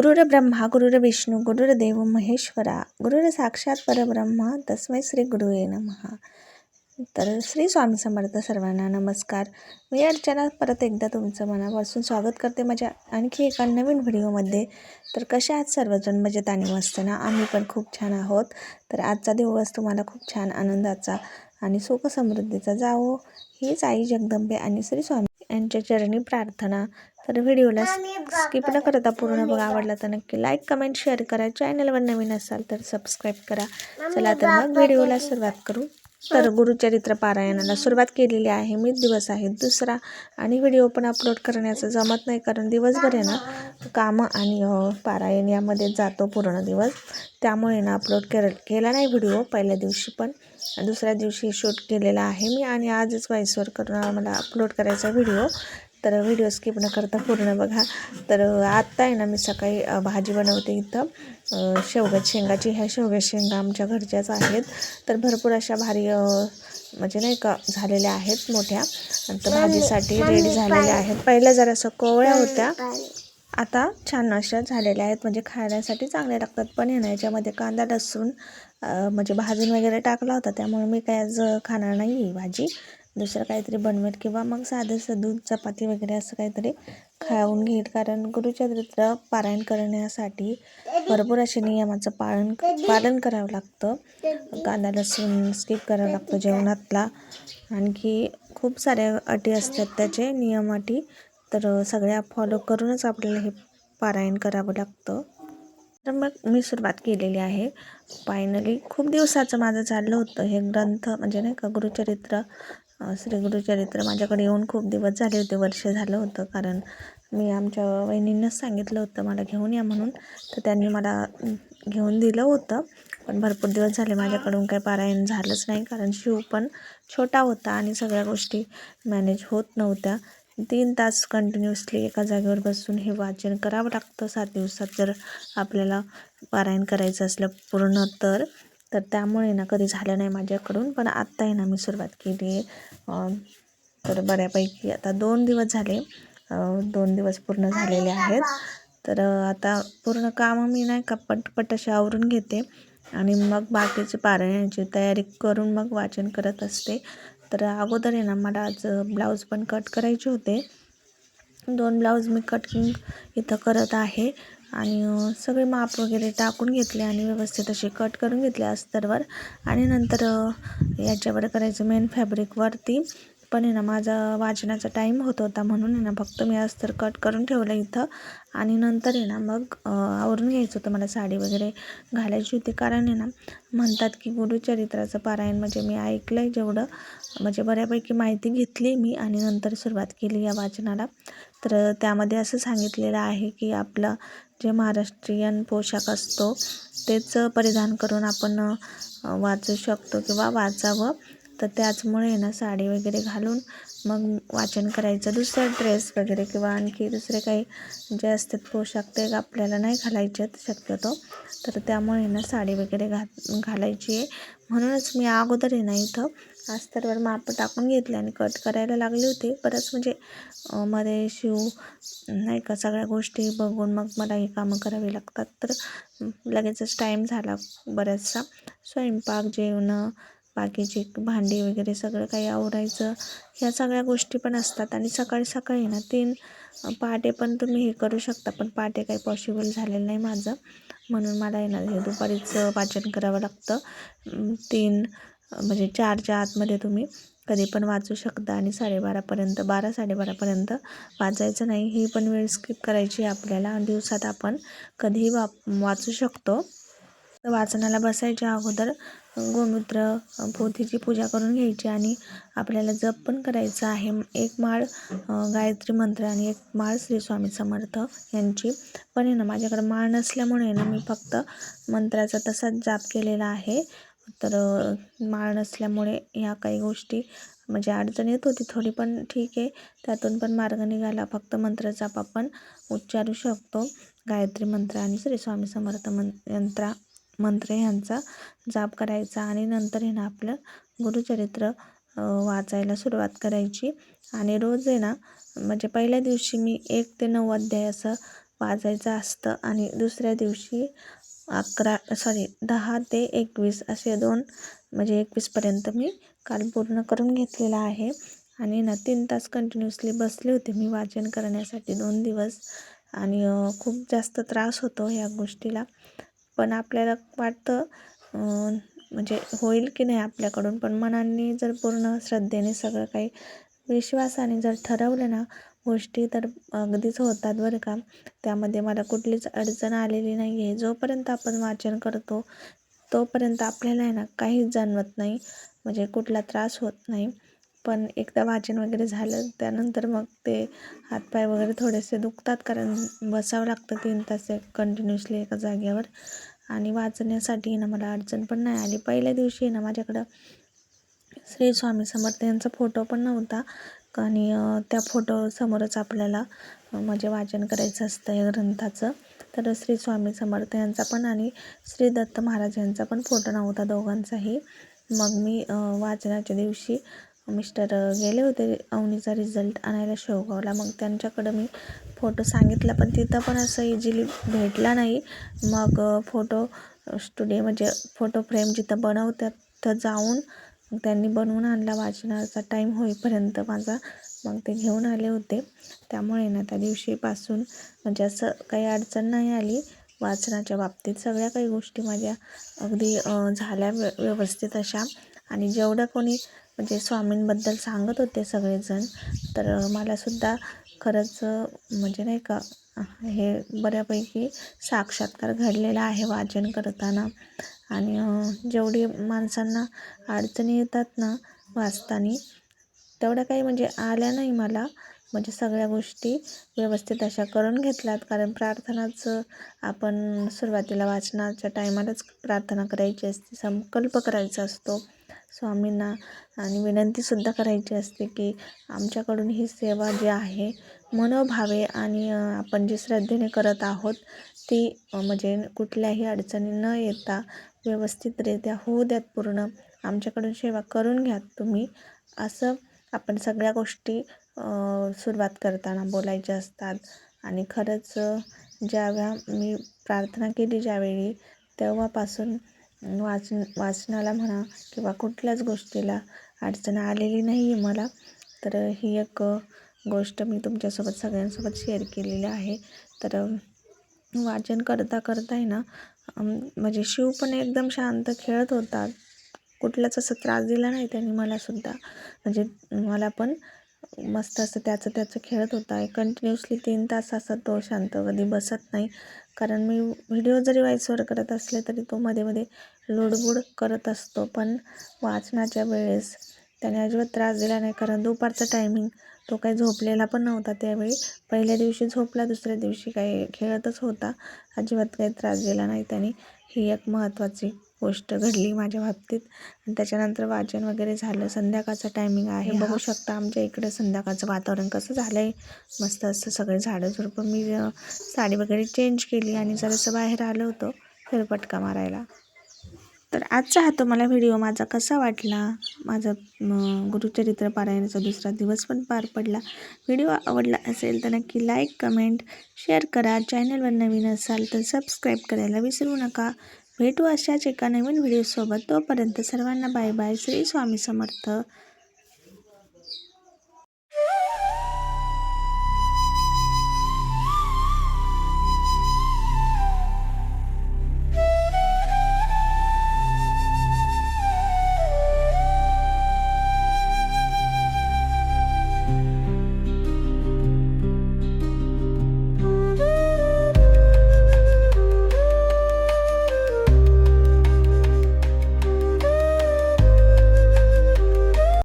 गुरुर्ब्रह्मा गुरुर्विष्णू गुरुर्देव महेश्वरा गुरुर साक्षात परब्रह्म तस्मै श्री गुरुवे नमः. तर श्री स्वामी समर्थ सर्वांना नमस्कार. मी अर्चना परत एकदा तुमचं मनापासून स्वागत करते माझ्या आणखी एका नवीन व्हिडिओमध्ये. तर कशा आहात सर्वजण? मजेत आणि मस्त ना? आम्ही पण खूप छान आहोत. तर आजचा दिवस तुम्हाला खूप छान आनंदाचा आणि सुख समृद्धीचा जावो हीच आई जगदंबे आणि श्री स्वामी यांच्या चरणी प्रार्थना. तर व्हिडिओला स्किप न करता पूर्ण बघा. आवडला तर नक्की लाईक कमेंट शेअर करा. चॅनलवर नवीन असाल तर सबस्क्राईब करा. चला तर मग व्हिडिओला सुरुवात करू. तर गुरुचरित्र पारायणाला सुरुवात केलेली आहे. मी दिवस आहे दुसरा आणि व्हिडिओ पण अपलोड करण्याचं जमत नाही कारण दिवसभर आहे ना कामं आणि पारायण यामध्ये जातो पूर्ण दिवस. त्यामुळे ना अपलोड केला नाही व्हिडिओ पहिल्या दिवशी, पण दुसऱ्या दिवशी शूट केलेला आहे मी आणि आजच व्हॉइसवर करून मला अपलोड करायचा व्हिडिओ. तर व्हिडिओ स्किप न करता पूर्ण बघा. तर आत्ता आहे ना मी सकाळी भाजी बनवते इथं शेवग्याच्या शेंगाची. ह्या शेवग्याच्या शेंगा आमच्या घरच्याच आहेत. तर भरपूर अशा भारी म्हणजे नाही का झालेल्या आहेत मोठ्या. तर भाजीसाठी रेडी झालेल्या आहेत. पहिल्या जरासं कोवळ्या होत्या, आता छान अशा झालेल्या आहेत. म्हणजे खाण्यासाठी चांगल्या लागतात. पण आहे ना याच्यामध्ये कांदा लसूण म्हणजे भाजून वगैरे टाकला होता, त्यामुळे मी काय आज खाणार नाही ही भाजी. दुसरं काहीतरी बनवेल किंवा मग साधं दूध चपाती वगैरे असं काहीतरी खाऊन घेईल. कारण गुरुचरित्र पारायण करण्यासाठी भरपूर असे नियमाचं पालन करावं लागतं. कांदा लसूण स्किप करावं लागतं जेवणातला. आणखी खूप साऱ्या अटी असतात त्याचे नियम अटी. तर सगळ्या फॉलो करूनच आपल्याला हे पारायण करावं लागतं. तर मग मी सुरुवात केलेली आहे. फायनली खूप दिवसाचं माझं चाललं होतं हे ग्रंथ म्हणजे नाही का गुरुचरित्र, श्री गुरुचरित्र माझ्याकडे येऊन खूप दिवस झाले होते, वर्ष झालं होतं. कारण मी आमच्या वहिनींनाच सांगितलं होतं मला घेऊन या म्हणून. तर त्यांनी मला घेऊन दिलं होतं, पण भरपूर दिवस झाले माझ्याकडून काही पारायण झालंच नाही. कारण शिव पण छोटा होता आणि सगळ्या गोष्टी मॅनेज होत नव्हत्या. 3 तास कंटिन्युअसली एका जागेवर बसून हे वाचन करावं लागतं 7 दिवसात जर आपल्याला पारायण करायचं असलं पूर्ण. तर त्यामुळे ना कधी झालं नाही माझ्याकडून. पण आत्ता आहे ना मी सुरुवात केली आहे. तर बऱ्यापैकी आता 2 दिवस झाले, 2 दिवस पूर्ण झालेले आहेत. तर आता पूर्ण कामं मी नाही का पटपट अशी आवरून घेते आणि मग बाकीचे पारायणाची तयारी करून मग वाचन करत असते. तर अगोदर आहे ना मला आज ब्लाऊज पण कट करायचे होते. 2 ब्लाऊज मी कटिंग इथं करत आहे आणि सगळे माप वगैरे टाकून घेतले आणि व्यवस्थित असे कट करून घेतले अस्तरवर. आणि नंतर याच्यावर करायचं मेन फॅब्रिकवरती. पण आहे ना माझा वाचनाचा टाईम होत होता म्हणून आहे ना फक्त मी अस्तर कट करून ठेवलं इथं. आणि नंतर आहे ना मग आवरून घ्यायचं होतं मला, साडी वगैरे घालायची होती. कारण आहे ना म्हणतात की गुरुचरित्राचं पारायण म्हणजे मी ऐकलं आहे जेवढं, म्हणजे बऱ्यापैकी माहिती घेतली मी आणि नंतर सुरुवात केली या वाचनाला. तर त्यामध्ये असं सांगितलेलं आहे की आपलं जे महाराष्ट्रीयन पोशाख असतो तेच परिधान करून आपण वाचू शकतो किंवा वाचावं. तर त्याचमुळे ना साडी वगैरे घालून मग वाचन करायचं. दुसरा ड्रेस वगैरे किंवा आणखी दुसरे काही जे असतात पोशाख ते आपल्याला नाही घालायचे शक्यतो. तर त्यामुळे ना साडी वगैरे घालायची आहे. म्हणूनच मी अगोदर आहे ना इथं अस्तरवर माप टाकून घेतले आणि कट करायला लागले होते. बरंच म्हणजे मध्ये शिव नाही का सगळ्या गोष्टी बघून मग मला ही कामं करावी लागतात. तर लगेचच टाईम झाला बऱ्याचसा. स्वयंपाक जेवणं बाकीची भांडी वगैरे सगळं काही आवरायचं, ह्या सगळ्या गोष्टी पण असतात. आणि सकाळी सकाळी ना 3 पहाटे पण तुम्ही हे करू शकता, पण पहाटे काही पॉसिबल झालेलं नाही माझं. म्हणून मला आहे ना हे दुपारीच वाचन करावं लागतं. 3 म्हणजे 4च्या आतमध्ये तुम्ही कधी पण वाचू शकता आणि 12:30पर्यंत 12-12:30पर्यंत वाचायचं नाही. ही पण वेळ स्किप करायची आपल्याला. दिवसात आपण कधीही वाचू शकतो. वाचनाला बसायच्या अगोदर गोमूत्र पोथीची पूजा करून घ्यायची आणि आपल्याला जप पण करायचं आहे. 1 माळ गायत्री मंत्र आणि 1 माळ श्री स्वामी समर्थ यांची. पण आहे ना माझ्याकडे माळ नसल्यामुळे ना मी फक्त मंत्राचा तसाच जाप केलेला आहे. तर माळ नसल्यामुळे ह्या काही गोष्टी म्हणजे अडचण येत होती थोडी, पण ठीक आहे, त्यातून पण मार्ग निघाला. फक्त मंत्र जाप आपण उच्चारू शकतो. गायत्री मंत्र आणि श्री स्वामी समर्थ मंत्र यांचा जाप करायचा आणि नंतर आहे ना आपलं गुरुचरित्र वाचायला सुरुवात करायची. आणि रोज आहे ना म्हणजे पहिल्या दिवशी मी 1 ते 9 अध्याय असं वाजायचं असतं आणि दुसऱ्या दिवशी 10 ते 21 असे 2 म्हणजे 21पर्यंत मी काल पूर्ण करून घेतलेला आहे. आणि ना 3 तास कंटिन्युअसली बसले होते मी वाचन करण्यासाठी 2 दिवस. आणि खूप जास्त त्रास होतो ह्या गोष्टीला. पण आपल्याला वाटतं म्हणजे होईल की नाही आपल्याकडून, पण मनाने जर पूर्ण श्रद्धेने सगळं काही विश्वासाने जर ठरवलं ना गोष्टी, तर अगदीच होतात बरं का. त्यामध्ये मला कुठलीच अडचण आलेली नाही आहे. जोपर्यंत आपण वाचन करतो तोपर्यंत आपल्याला आहे ना काहीच जाणवत नाही, म्हणजे कुठला त्रास होत नाही. पण एकदा वाचन वगैरे झालं त्यानंतर मग ते हातपाय वगैरे थोडेसे दुखतात, कारण बसावं लागतं 3 तास कंटिन्युअसली एका जागेवर. आणि वाचण्यासाठी ना मला अडचण पण नाही आली. पहिल्या दिवशी ना माझ्याकडं श्री स्वामी समर्थ यांचा फोटो पण नव्हता, आणि त्या फोटोसमोरच आपल्याला म्हणजे वाचन करायचं असतं या ग्रंथाचं. तर श्री स्वामी समर्थ यांचा पण आणि श्री दत्त महाराज यांचा पण फोटो नव्हता, दोघांचाही. मग मी वाचनाच्या दिवशी मिस्टर गेले होते अवनीचा रिझल्ट आणायला शेवगावला. मग त्यांच्याकडं मी फोटो सांगितला, पण तिथं पण असं इझिली भेटला नाही. मग फोटो स्टुडिओ म्हणजे फोटो फ्रेम जिथं बनवतात तिथं जाऊन त्यांनी बनवून आणला वाचनाचा टाईम होईपर्यंत माझा. मग ते घेऊन आले होते. त्यामुळे ना त्या दिवशीपासून म्हणजे असं काही अडचण नाही आली वाचनाच्या बाबतीत. सगळ्या काही गोष्टी माझ्या अगदी झाल्या व्यवस्थित अशा. आणि जेवढं कोणी म्हणजे स्वामींबद्दल सांगत होते सगळेजण, तर मलासुद्धा खरंच म्हणजे नाही का हे बऱ्यापैकी साक्षात्कार घडलेला आहे वाचन करताना. आणि जेवढी माणसांना अडचणी येतात ना वाचताना, तेवढ्या काही म्हणजे आल्या नाही मला. म्हणजे सगळ्या गोष्टी व्यवस्थित अशा करून घेतल्यात. कारण प्रार्थनाच आपण सुरुवातीला वाचनाच्या टायमालाच प्रार्थना करायची असते, संकल्प करायचा असतो स्वामींना, आणि विनंतीसुद्धा करायची असते की आमच्याकडून ही सेवा जी आहे मनोभावे आणि आपण जी श्रद्धेने करत आहोत ती म्हणजे कुठल्याही अडचणी न येता व्यवस्थितरित्या होऊ द्यात पूर्ण. आमच्याकडून सेवा करून घ्या तुम्ही, असं आपण सगळ्या गोष्टी सुरुवात करताना बोलायच्या असतात. आणि खरंच ज्यावेळा मी प्रार्थना केली ज्यावेळी, तेव्हापासून वाचनाला म्हणा किंवा कुठल्याच गोष्टीला अडचण आलेली नाही आहे मला. तर ही एक गोष्ट मी तुमच्यासोबत सगळ्यांसोबत शेअर केलेली आहे. तर वाचन करता करता आहे ना म्हणजे शिव पण एकदम शांत खेळत होता. कुठलाच असं त्रास दिला नाही त्यांनी मलासुद्धा. म्हणजे मला पण मस्त असं त्याचं खेळत होता. कंटिन्युअसली 3 तास असं तो शांत कधी बसत नाही. कारण मी व्हिडिओ जरी व्हॉइसओव्हर करत असले तरी तो मध्ये मध्ये लुडबुड करत असतो. पण वाचनाच्या वेळेस त्याने अजिबात त्रास दिला नाही, कारण दुपारचा टायमिंग, तो काही झोपलेला पण नव्हता त्यावेळी. पहिल्या दिवशी झोपला, दुसऱ्या दिवशी काही खेळतच होता. अजिबात काही त्रास दिला नाही त्याने. ही एक महत्त्वाची गोष्ट घडली माझ्या बाबतीत. आणि त्याच्यानंतर वाचन वगैरे झालं. संध्याकाळचा टायमिंग आहे, बघू शकता आमच्या इकडे संध्याकाळचं वातावरण कसं झालं आहे. मस्त असं सगळे झाडं झुडपं. मी साडी वगैरे चेंज केली आणि जरासं बाहेर आलो होतो फेरफटका मारायला. तर आजचा हा तुम्हाला व्हिडिओ माझा कसा वाटला. माझं गुरुचरित्र पारायणाचा दुसरा दिवस पण पार पडला. व्हिडिओ आवडला असेल तर नक्की लाईक, कमेंट, शेअर करा. चॅनलवर नवीन असाल तर सबस्क्राईब करायला विसरू नका. भेटू अशाच एका नवीन व्हिडिओसोबत. तोपर्यंत सर्वांना बाय बाय. श्री स्वामी समर्थ.